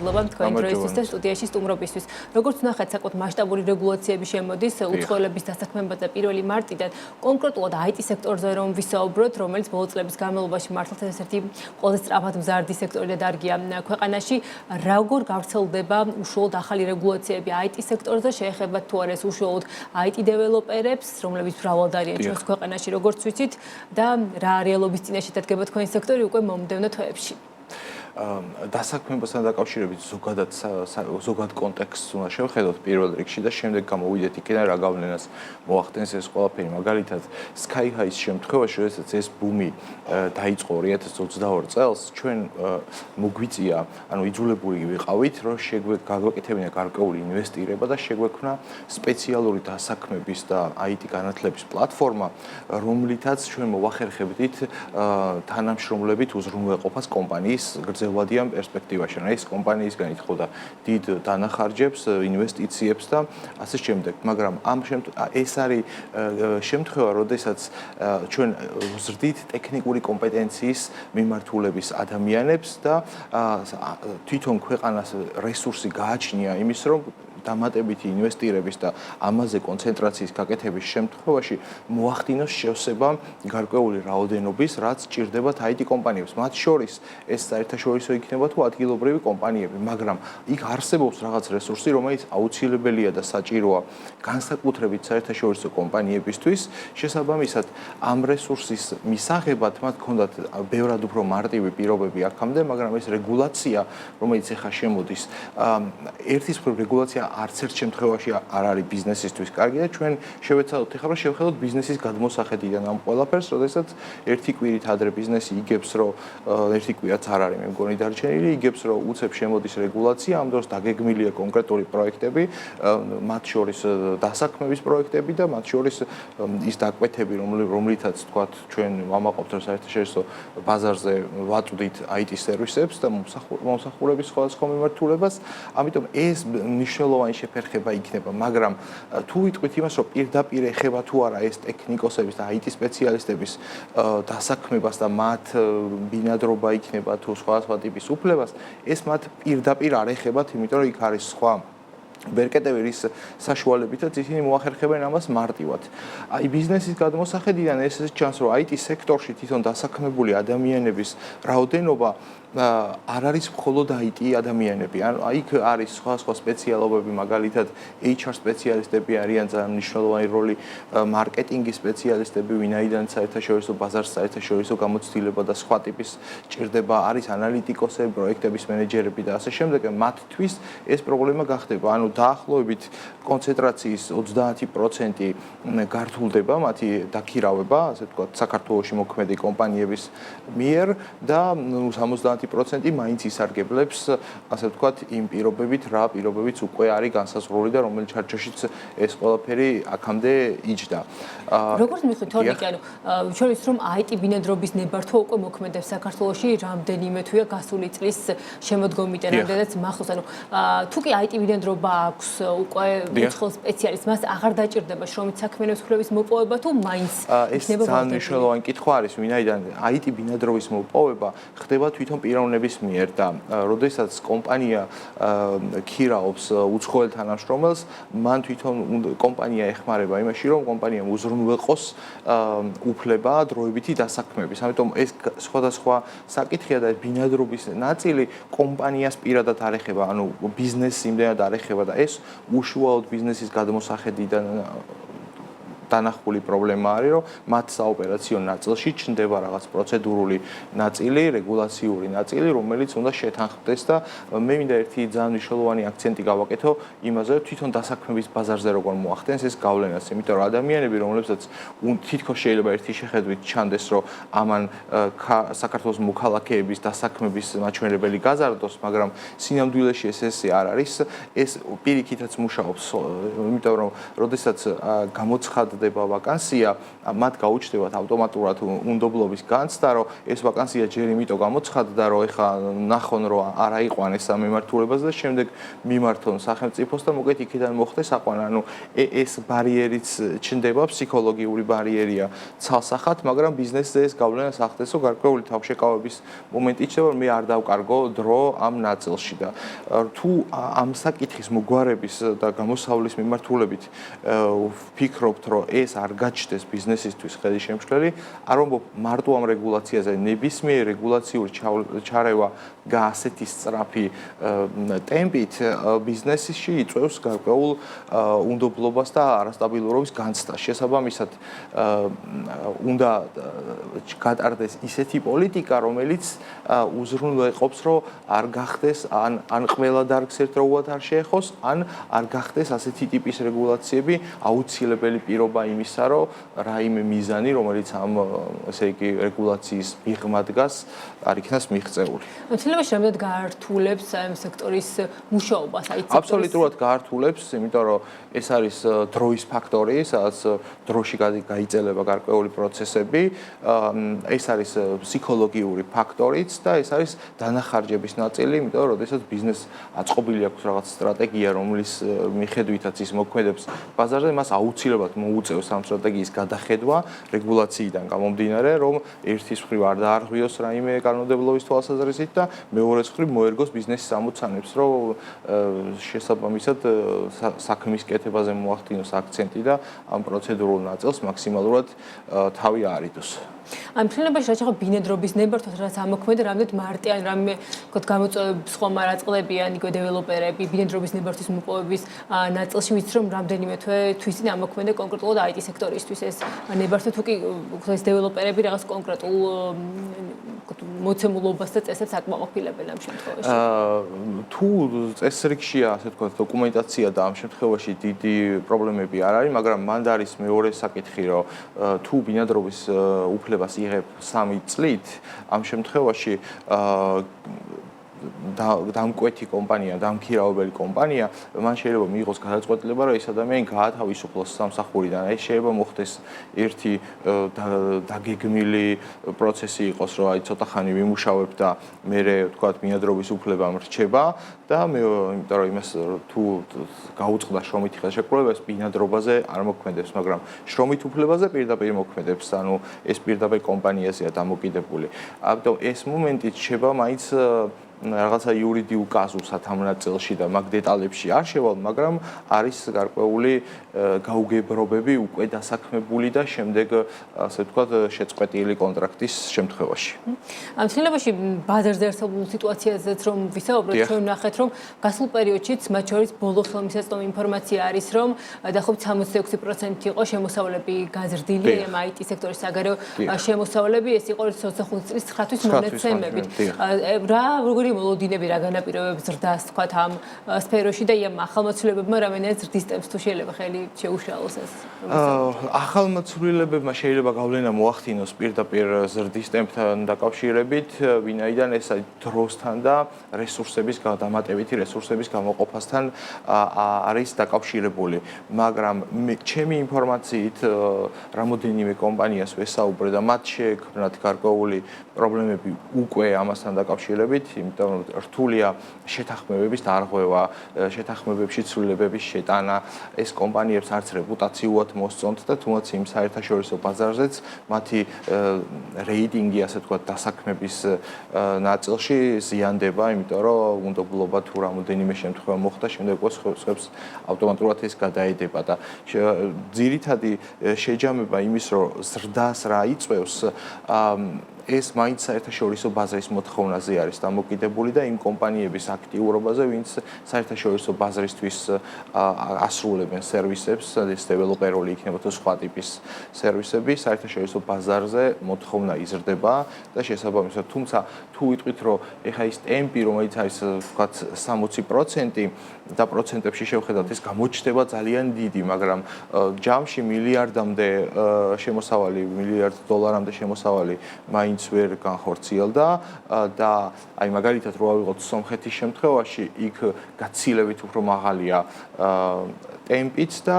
მადლობა თქვენი დროისთვის და სტუდიაში სტუმრობისთვის. როგორც ნახეთ, საკუთარ მასშტაბური რეგულაციები შემოდის უცხოელების დასაქმებაზე 1 მარტიდან. კონკრეტულად IT სექტორზე რომ ვისაუბროთ, რომელიც ბოლო წლების განმავლობაში მართლაც ერთ-ერთი ყველაზე სწრაფად მზარდი სექტორი და დარგია ქვეყანაში, როგორ გავრცელდება უშუალოდ ახალი რეგულაციები IT სექტორზე, შეეხება თუ არა ეს უშუალოდ IT დეველოპერებს, რომლებიც მრავალ არიან ჩვენს ქვეყანაში, როგორც ვიცით, და რა რეალობის წინაშე დადგება თქვენი სექტორი უკვე მომდევნო თვეებში. დასაქმებასთან დაკავშირებით ზოგად კონტექსტს უნდა შევხედოთ პირველ რიგში და შემდეგ გამოვიდეთ იქიდან რა გავლენას მოახდენს ეს ყველაფერი. მაგალითად, Sky High-ის შემთხვევაში, როდესაც ეს ბუმი დაიწყო 2022 წელს, ჩვენ მოგვიწია, ანუ იძულებული ვიყავით, რომ გაგვეკეთებინა გარკვეული ინვესტირება და შეგვექმნა სპეციალური დასაქმების და IT განათლების პლატფორმა, რომლითაც ჩვენ მოვახერხებდით თანამშრომლებით უზრუნველყოფას კომპანიის გრძელვადიან პერსპექტივაში. ეს კომპანიისგან ითხოვდა დიდ დანახარჯებს, ინვესტიციებს და ასე შემდეგ. მაგრამ ეს არის შემთხვევა, როდესაც ჩვენ ვზრდით ტექნიკური კომპეტენციის მიმართულების ადამიანებს და თვითონ ქვეყანას რესურსი გააჩნია იმის, რომ დამატებითი ინვესტირების და ამაზე კონცენტრაციის გაკეთების შემთხვევაში მოახდინოს შევსება გარკვეული რაოდენობის, რაც ჭირდებათ IT კომპანიებს. მათ შორის ეს საერთაშორისო იქნება თუ ადგილობრივი კომპანიები, მაგრამ იქ არსებობს რაღაც რესურსი, რომელიც აუცილებელია და საჭიროა განსაკუთრებით საერთაშორისო კომპანიებისთვის. შესაბამისად, ამ რესურსის მისაღებად მათ ჰქონდათ ბევრად უფრო მარტივი პირობები აქამდე, მაგრამ ეს რეგულაცია, რომელიც ახლა შემოდის, ერთის მხრივ რეგულაცია არც ერთ შემთხვევაში არ არის ბიზნესისთვის კარგი და ჩვენ შევეცადოთ ახლა რომ შევხედოთ ბიზნესის გადმოსახედიდან ამ ყველაფერს, როდესაც ერთი კვირით ადრე ბიზნესი იგებს, რომ ერთი კვირაც არ არის მე მგონი დარჩენილი, იგებს, რომ უცებ შემოდის რეგულაცია, ამ დროს დაგეგმილია კონკრეტული პროექტები, მათ შორის დასაქმების პროექტები და მათ შორის ის დაკვეთები, რომლითაც თქვათ ჩვენ ვამაყობთ რომ საერთაშორისო ბაზარზე ვაწვდით IT სერვისებს და მომსახურების სხვადასხვა მიმართულებას, ამიტომ ეს მნიშვნელოვანი შეფერხება იქნება, მაგრამ თუ ვიტყვით იმას, რომ პირდაპირ ეხება თუ არა ეს ტექნიკოსების და IT სპეციალისტების დასაქმებას და მათ ბინადრობა იქნება თუ სხვადასხვა ტიპის უფლებას, ეს მათ პირდაპირ არ ეხებათ, იმიტომ რომ იქ არის სხვა ბერკეტები რის საშუალებითაც ისინი მოახერხებენ ამას მარტივად. აი ბიზნესის გადმოსახედიდან ეს ჩანს, რომ IT სექტორში თვითონ დასაქმებული ადამიანების რაოდენობა არ არის მხოლოდ IT ადამიანები. ანუ იქ არის სხვა სპეციალობები, მაგალითად HR სპეციალისტები არიან ძალიან მნიშვნელოვანი როლი, მარკეტინგის სპეციალისტები, ვინაიდან საერთაშორისო ბაზარს საერთაშორისო გამოცდილება და სხვა ტიპის ჭირდება, არის ანალიტიკოსები, პროექტების მენეჯერები და ასე შემდეგ. მათთვის ეს პრობლემა გახდება. ანუ დაახლოებით კონცენტრაციის 30% გართულდება მათი დაქირავება, ასე ვთქვათ, საქართველოში მოქმედი კომპანიების მიერ და 70% მაინც ისარგებლებს, ასე ვთქვათ, იმ პირობებით, რა პირობებიც უკვე არის განსაზღვრული და რომელიც ჩარჩოშიც ეს ყველაფერი აქამდე იჯდა. როგორც მიხით თორნიკე, ანუ შორის რომ IT ბინადრობის ნებართვა უკვე მოქმედებს საქართველოში რამდენიმე თვეა გასული წლის შემოდგომიდან, რამდენიც მახსოვს, ანუ თუ კი IT ბინადრობა აქვს უკვე უცხოელ სპეციალისტს, მას აღარ დაჭირდება შრომით საქმიანობის კვლევის მოპოვება თუ მაინც იქნება ძალიან მნიშვნელოვანი კითხვა არის, ვინაიდან IT ბინადრობის მოპოვება ხდება თვითონ პიროვნების მიერ და როდესაც კომპანია ქირაობს უცხოელ თანამშრომელს, მან თვითონ კომპანია ეხმარება იმაში, რომ კომპანიამ უზრუნველყოს უფლება დროებითი დასაქმების. ამიტომ ეს სხვადასხვა საკითხია და ბინადრობის ნაწილი კომპანიას პირადად არ ეხება, ანუ ბიზნესს იმდენად არ ეხება და ეს უშუალოდ ბიზნესის გადმოსახედიდან დანახული პრობლემა არის, რომ მათ საოპერაციო ნაწილში ჩნდება რაღაც პროცედურული ნაწილი, რეგულაციური ნაწილი, რომელიც უნდა შეთანხმდეს და მე მინდა ერთი ძალიან მნიშვნელოვანი აქცენტი გავაკეთო იმაზე, რომ თვითონ დასაქმების ბაზარზე როგორ მოახდენს ეს გავლენას, იმიტომ რომ ადამიანები, რომლებსაც თითქოს შეიძლება ერთი შეხედვით ჩანდეს, რომ ამან საქართველოს მოქალაქეების დასაქმების მაჩვენებელი გაზარდოს, მაგრამ სინამდვილეში ესე არ არის, ეს პირიქითაც მუშაობს, იმიტომ რომ როდესაც გამოცხადდა მზადდება ვაკანსია, მათ გაუჩნდებათ ავტომატურად უნდობლობის განცდა, რომ ეს ვაკანსია ჯერ იმიტომ გამოცხადდა, რომ ეხლა ნახონ, რომ არ აიყვანეს ამ მიმართულებას და შემდეგ მიმართონ სახელმწიფოს და მოკეთ იქიდან მოხდეს აყვანა. ანუ ეს ბარიერიც ჩნდება, ფსიქოლოგიური ბარიერია ცალსახად, მაგრამ ბიზნესზე ეს გავლენას ახდენს, რომ გარკვეული თავშეკავების მომენტი ჩნდება, რომ მე არ დავკარგო დრო ამ ნაწილში და თუ ამ საკითხის მოგვარების და გამოსავლის მიმართულებით ვფიქრობთ, რომ ეს არ გაჩნდეს ბიზნესისთვის ხელისშემშლელი, არ ვამბობ მარტო ამ რეგულაციაზე, ნებისმიერ რეგულაციური ჩარევა და ასეთი სწრაფი ტემპით ბიზნესში იწვევს გარკვეულ უნდობლობას და არასტაბილურობის განცდას. შესაბამისად, უნდა გატარდეს ისეთი პოლიტიკა, რომელიც უზრუნველყოფს, რომ არ გახდეს ან ყველა დარგს ერთდროულად არ შეეხოს, ან არ გახდეს ასეთი ტიპის რეგულაციები აუცილებელი პირობა იმისა, რომ რაიმე მიზანი, რომელიც ამ ესე იგი რეგულაციის მიღმა დგას, არ იქნას მიღწეული. ცდილობაში რამდენად გაართულებს ამ სექტორის მუშაობას, აი სექტორის? აბსოლუტურად გაართულებს, იმიტომ რომ ეს არის დროის ფაქტორი, სადაც დროში გაიწელება გარკვეული პროცესები, ეს არის ფსიქოლოგიური ფაქტორიც და ეს არის დანახარჯების ნაწილი, იმიტომ რომ როდესაც ბიზნესს აწყობილი აქვს რაღაც სტრატეგია, რომლის მიხედვითაც ის მოქმედებს ბაზარზე, მას აუცილებლად მოუწევს ამ სტრატეგიის გადახედვა რეგულაციიდან გამომდინარე, რომ ერთის მხრივ არ დაარღვიოს რაიმე კანონმდებლობის თვალსაზრისით და მეორეს მხრივ მოერგოს ბიზნესის ამოცანებს, რომ შესაბამისად საქმის კეთებაზე მოახდინოს აქცენტი და ამ პროცედურულ ნაწილს მაქსიმალურად თავი აარიდოს. ამ ფილმებში რაც ახლა ბინადრობის ნებართვას რაც ამოქმედა, რამდენად მარტიან რამე ვთქვათ გამოწვევების სხვა მარაწყლები ან იგივე დეველოპერები ბინადრობის ნებართვის მოპოვების ნაწილში ვიცით რომ რამდენიმე თვისინ ამოქმედა კონკრეტულად IT სექტორისთვის ეს ნებართვა თუ კი ეს დეველოპერები რაღაც კონკრეტულ მოცემულობას და წესებს აკმაყოფილებენ ამ შემთხვევაში. თუ წესრიგშია ასე ვთქვათ დოკუმენტაცია და ამ შემთხვევაში დიდი პრობლემები არ არის, მაგრამ მანდ არის მეორე საკითხი, რომ თუ ბინადრობის უფლებას იღებ 3 წლით, ამ შემთხვევაში დამკვეთი კომპანია, დამქირავებელი კომპანია, მან შეიძლება მიიღოს გადაწყვეტილება, რომ ეს ადამიანი გაათავისუფლოს სამსახურიდან. ეს შეიძლება მოხდეს ერთი დაგეგმილი პროცესი იყოს, რომ აი ცოტა ხანი ვიმუშავებ და მერე ვთქვათ ბინადრობის უფლება მრჩება და მე იმიტომ რომ იმას თუ გაუწყდა შრომითი ხელშეკრულება, ეს ბინადრობაზე არ მოქმედებს, მაგრამ შრომით უფლებაზე პირდაპირ მოქმედებს, ანუ ეს პირდაპირ კომპანიაზეა დამოკიდებული. ამიტომ ეს მომენტი რჩება მაინც რაღაცა იურიდიულ კაზუსად ამ ნაწილში და მაგ დეტალებში არ შევალ, მაგრამ არის გარკვეული გაუგებრობები უკვე დასაქმებული და შემდეგ ასე ვთქვათ შეწყვეტილი კონტრაქტის შემთხვევაში. ამ ცდილებაში ბაზარზე არსებულ სიტუაციაზეც რომ ვისაუბროთ, ჩვენ ვნახეთ რომ გასულ პერიოდშიც მათ შორის ბოლო ხელმისაწვდომი ინფორმაცია არის რომ დაახლოებით 66% იყო შემოსავლები გაზრდილი ამ IT სექტორის საგარეო შემოსავლები, ეს იყო 25 წლის 9 თვის მონაცემებით. როგორი მოლოდინები რა განაპირობებს ზრდას თქვათ ამ სფეროში და ამ ახალმოცვლილებებმა რამენად ზრდის ტემპს თუ შეიძლება ხელი შეუშალოს ეს? ახალმოცვლილებებმა შეიძლება გავლენა მოახდინოს პირდაპირ ზრდის ტემპთან დაკავშირებით, ვინაიდან ეს დროსთან და რესურსების დამატებითი რესურსების გამოყოფასთან არის დაკავშირებული, მაგრამ ჩემი ინფორმაციით რამოდენიმე კომპანიას ვესაუბრე და მათ შეექმნათ გარკვეული პრობლემები უკვე ამასთან დაკავშირებით, იმიტომ რომ რთულია შეთანხმებების დარღვევა, შეთანხმებებში ცვლილებების შეტანა, ეს კომპანიებს არც რეპუტაციულად მოსწონთ და თუნდაც იმ საერთაშორისო ბაზარზეც მათი რეიტინგი, ასე ვთქვათ, დასაქმების ნაწილში ზიანდება, იმიტომ რომ უნდობლობა თუ რამოდენიმე შემთხვევა მოხდა, შემდეგ სხვებს ავტომატურად ეს გადაედება და ძირითადი შეჯამება იმის, რომ ზრდას რა იწვევს, ეს მაინც საერთაშორისო ბაზრის მოთხოვნაზე არის დამოკიდებული და იმ კომპანიების აქტიურობაზე, ვინც საერთაშორისო ბაზრისთვის ასრულებენ სერვისებს, ეს დეველოპერული იქნება თუ სხვა ტიპის სერვისები, საერთაშორისო ბაზარზე მოთხოვნა იზრდება და შესაბამისად, თუმცა თუ ვიტყვით, რომ ეხა ის ტემპი, რომელიც არის ვთქვათ 60% და პროცენტებში შევხედავთ, ეს გამოჩნდება ძალიან დიდი, მაგრამ ჯამში მილიარდამდე შემოსავალი, $1 მილიარდ შემოსავალი მაინც მაინც ვერ განხორციელდა და აი მაგალითად რო ავიღოთ სომხეთის შემთხვევაში, იქ გაცილებით უფრო მაღალია ტემპიც და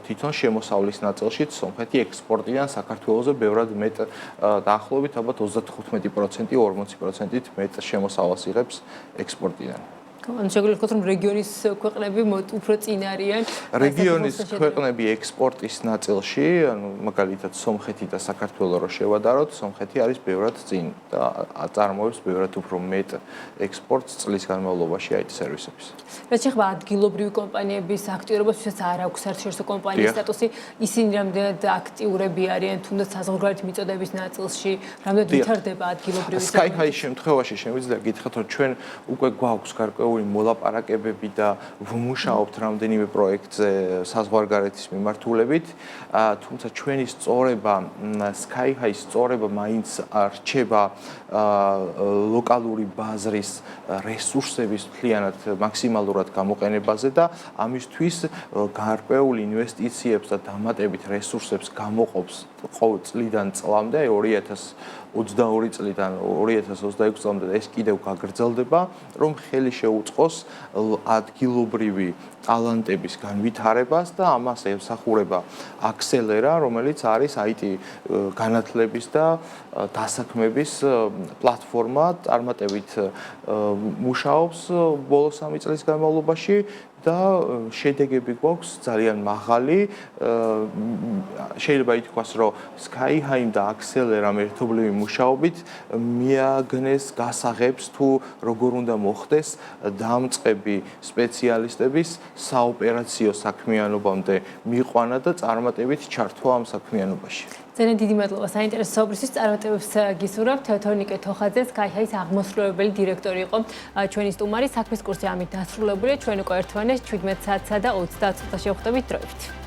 თვითონ შემოსავლის ნაწილშიც სომხეთი ექსპორტიდან საქართველოზე ბევრად მეტ დაახლოებით ალბათ 35% 40%-ით მეტ შემოსავალს იღებს ექსპორტიდან. ანუ შეგვიძლია ვთქვათ, რომ რეგიონის ქვეყნები უფრო წინ არიან. რეგიონის ქვეყნები ექსპორტის ნაწილში, ანუ მაგალითად სომხეთი და საქართველო რო შევადაროთ, სომხეთი არის ბევრად წინ და აწარმოებს ბევრად უფრო მეტ ექსპორტს წლის განმავლობაში IT სერვისების. რაც შეეხება ადგილობრივი კომპანიების აქტიურობას, ვისაც არ აქვს საერთაშორისო კომპანიის სტატუსი, ისინი რამდენად აქტიურები არიან, თუნდაც საზღვარგარეთ მიწოდების ნაწილში, რამდენად ვითარდება ადგილობრივი Sky High შემთხვევაში შემიძლია გითხრათ, რომ ჩვენ უკვე გვაქვს გარკვეული მოლაპარაკებები და ვმუშაობთ რამდენიმე პროექტზე საზღვარგარეთის მიმართულებით, თუმცა ჩვენი სწორება, Sky High-ის სწორება მაინც რჩება ლოკალური ბაზრის რესურსების მთლიანად მაქსიმალურად გამოყენებაზე და ამისთვის გარკვეული ინვესტიციებს და დამატებით რესურსებს გამოყოფს ყოველ წლიდან წლამდე 2022 წლიდან 2026 წლამდე ეს კიდევ გაგრძელდება, რომ ხელი შეუწყოს ადგილობრივი ტალანტების განვითარებას და ამას ემსახურება Axelera, რომელიც არის IT განათლების და დასაქმების პლატფორმა, წარმატებით მუშაობს ბოლო 3 წლის განმავლობაში და შედეგები გვაქვს ძალიან მაღალი. შეიძლება ითქვას, რომ Sky High და Axelera ერთობლივი მუშაობით მიაგნეს გასაღებს თუ როგორ უნდა მოხდეს დამწყები სპეციალისტების საოპერაციო საქმიანობამდე მიყვანა და წარმატებით ჩართვა ამ საქმიანობაში. ძალიან დიდი მადლობა საინტერესო საუბრისთვის. წარმატებებს გისურვებთ. თორნიკე თოხაძე, Sky High-ის აღმასრულებელი დირექტორი იყო ჩვენი სტუმარი. საქმის კურსი ამით დასრულებულია. ჩვენ უკვე ერთმანეთს 17 საათსა და 30 წუთში შევხვდებით დროებით.